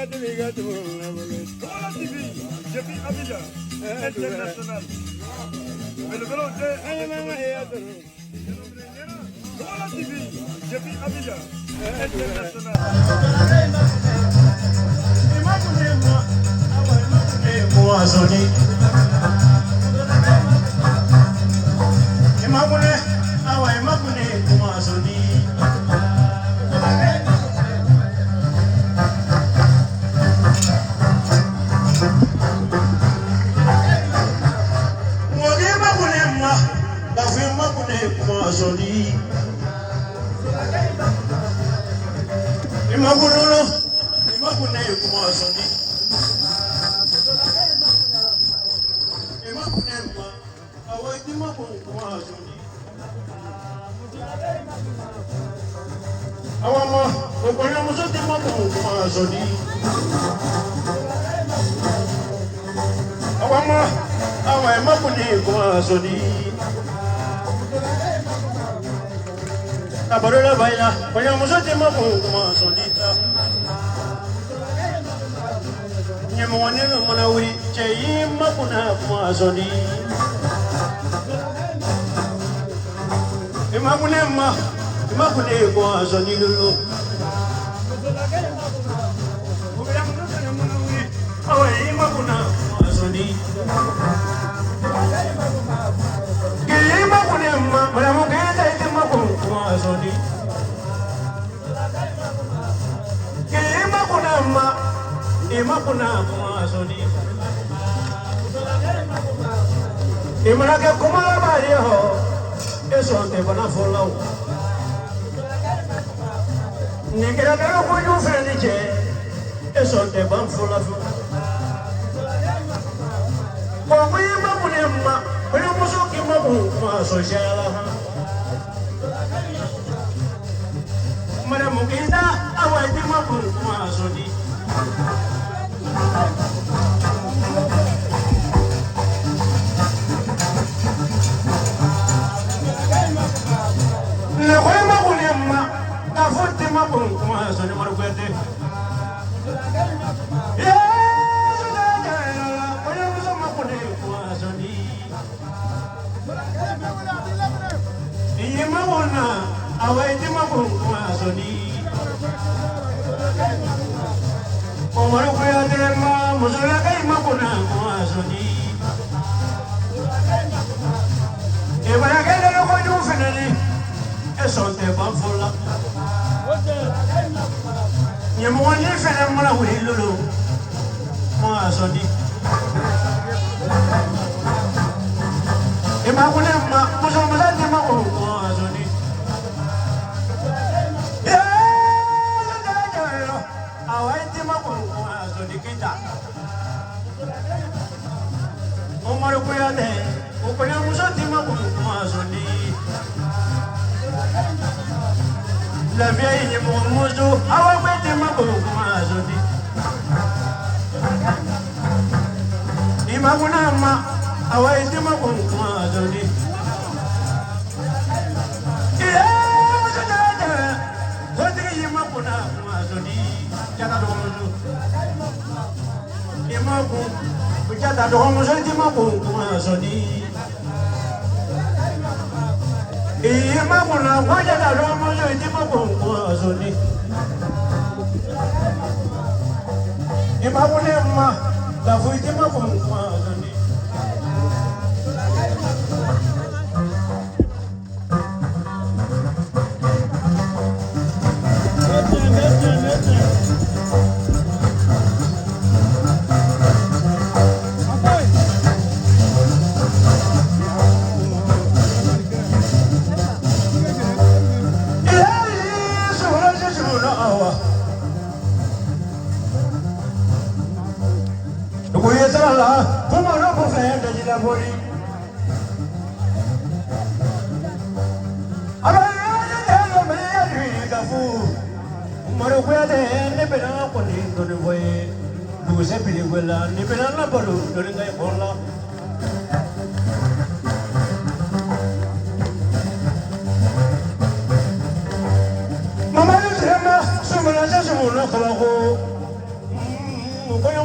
Depuis Abidjan, international. Mais le vélo depuis Abidjan, international. Abarola baila, oye musote makuma solita. Nyemone no manauri, chei makuna kuma soli. Imakune kuma soli lulu. Ubira musote no manauri, oye makuna kuma soli. Kiri makune mana muketa ite makuma soli. Imakuna kuma soli. Imanake kumala bari ho, eso te bana follow. Nikira kero kuyu fenije, eso te ban follow. Kwa imakune kwenye musuki makuma sojala. Mara mukita awaiti makuma soli. Le koy makulema ka futti makun kuma soni marugete ya sudaga koy muso makune kuma soni yima wona awaiti makun kuma soni o marugete ma musula kay makuna kuma soni e baragele no koy du fenani son te ban fola nyemoni fena mala wilulu mo sondi e ma kule ma muso mala te ma ko sondi ya ya awai te ma ko sondi kita o maru ko ya de o ko ya muso te ma ko sondi. La vieille mon mozo, awa kwete makuru kuma zodi. Imaguna ma, awa ite makuru kuma zodi. Iya, mozo jada, zodi imaguna kuma zodi. Jada do mozo. Imagu, jada do mozo ite makuru kuma zodi. Imaguna waja da romo yo itima bongo zoni. Imaguna ma da fu itima bongo zoni.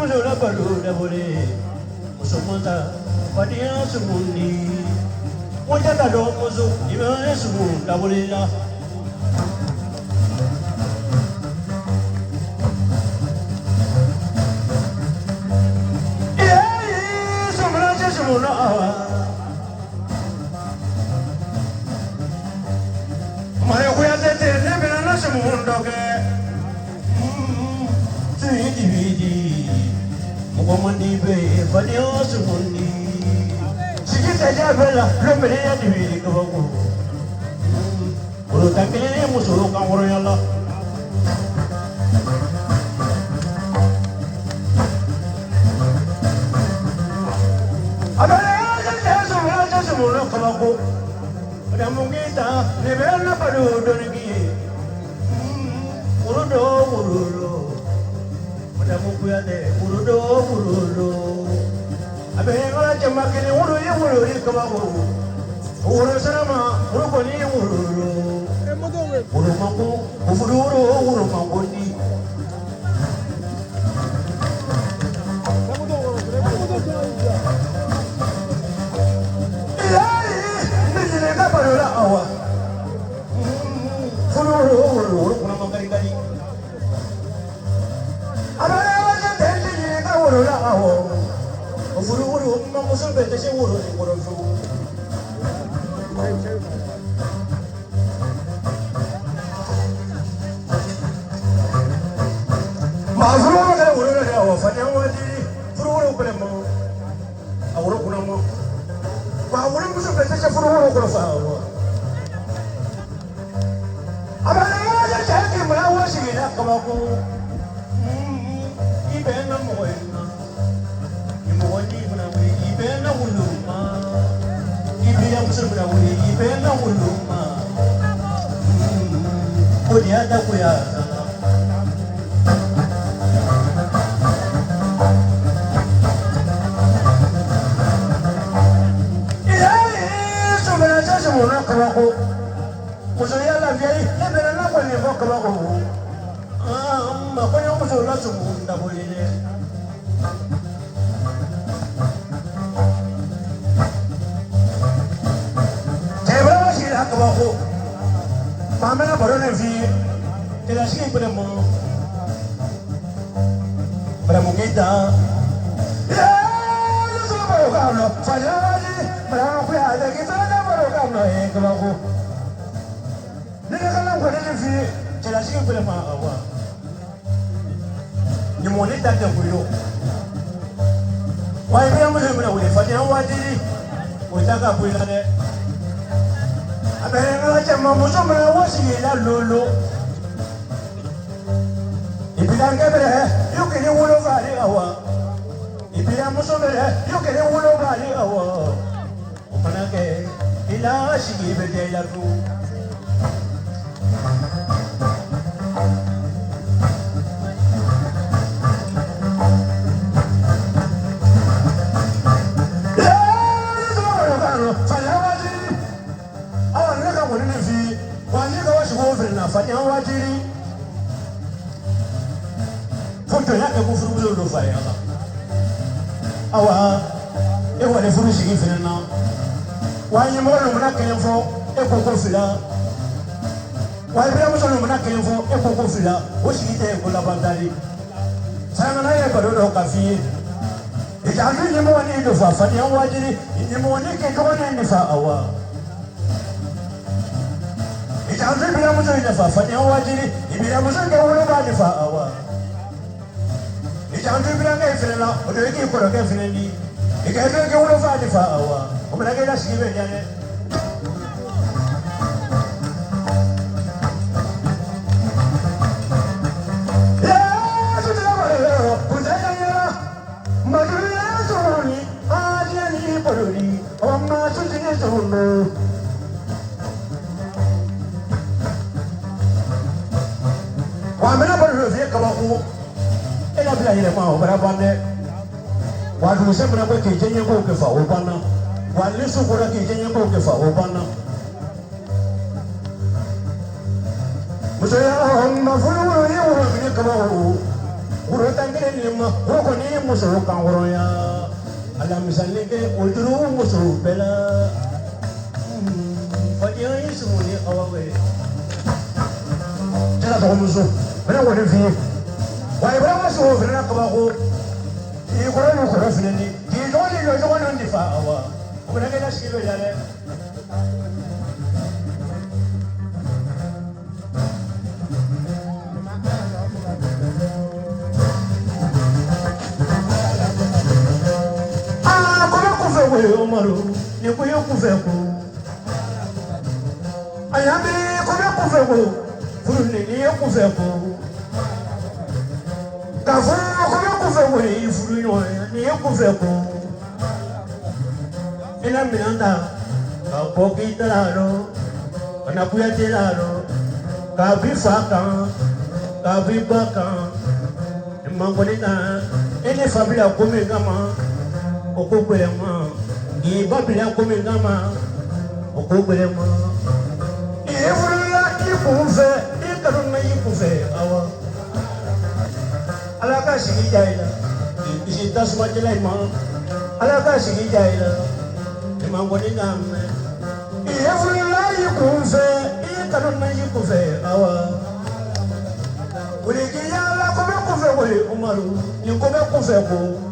muso la balu da bole muso monta padia sumundi monta da do muso ibe sumu da bole la yeah sumra je sumuna awa mare kuya tete ne bena na sumundo ke Mugomandi be padio sumundi Sikita jabela lomere ya dibi kabaku Ulu takene musulu kamoro yalla Abale ya sumulu kabaku Ada mungita nebela padu donigi Murudo Mukuya de murudo abengala jamakini wuru kamago wuru sarama wuru koni wuru mango wuru mango ni ni ka parola awa wuru kuna mangari gari Wuru mamusul bete se wuru ni wuru tu. Maafuru makale wuru ni awa fanya wadi wuru kule mo awuru kuna mo. Wuru musul bete se wuru kule fa awa. Abana wadi jaki mala wasi na kama ko. Ibe na mo ina. Wani muna wuri ibe na wuluma ibe ya musu muna wuri ibe na wuluma kodi ada kuya sumana sasa muna kabako musu ya la viai ebe na kwa ni kabako ma kwa ni musu la sumu ndabulile Kabako, mama na barone vi, kila siku beremo kita. Ya, itu baru kamu, fajari, berapa pun ada kita ada baru kamu kabako. Nih kalau barone vi, kila siku beremo awa. Ni money tak ada kuyo. Why dia mesti berapa? Fajari wajib, kita tak boleh ada. Abengala chama muso mwana wasi la lolo Ibidanga bere yuke ni wulo vali awa Ibida muso bere yuke ni wulo vali awa Umanake ila shigi bede la ku Fanya wajiri foto yake kufuru ndo fanya awa ewa le furu shigi fena wanye mo no mna kenfo ekoko fila waibira mo no mna kenfo ekoko fila o shigi te ko la bandali sana na ye ko do ka fi e ja ni mo ni do fa fanya wajiri ni mo ni ke ko ni fa awa Jangan bilang musuh ini fa ni wajiri bilang musuh ke wala ba ni fa awa jangan bilang ke fela o de ki ko ke fela ni ke ke wala ba ni fa awa o mena ke la sibe jane ya su de ba le o de ya maduri ya soni adia ni poruri o ma su ni sono Wamena baru dia kawaku, ela bila ile mau berapa ne? Wadu sema kwa kijenya kwa kefa obana, walisu kwa kijenya kwa kefa obana. Musoya mafulu ni wa ni kawaku, urotangire ni ma ko ni muso kan woroya ala misali ke oduru muso bela fadi ayi sumuni awawe tela to muso bena ko defi wa ibra muso bena ka ba ko i ko no ko fini ni di joli yo jo no ndi fa awa ko bena ke na shiro yale Omaru ni ko yoku feko ayambi ko yoku feko furu ni yoku feko kafu ko yoku feko ni furu ni yoku feko ina minanda ka poki talaro ana kuya talaro ka bifaka ka bibaka mangolina ene fabila komengama okokwelema ni babila komengama okokwelema evulula ikunze ikaluna ikunze awa alaka sigi jaila isi tasuma jela ima alaka sigi jaila imangoni ngame evulula ikunze ikaluna ikunze awa uliki yala kome kufe kwe umaru ni kome kufe ko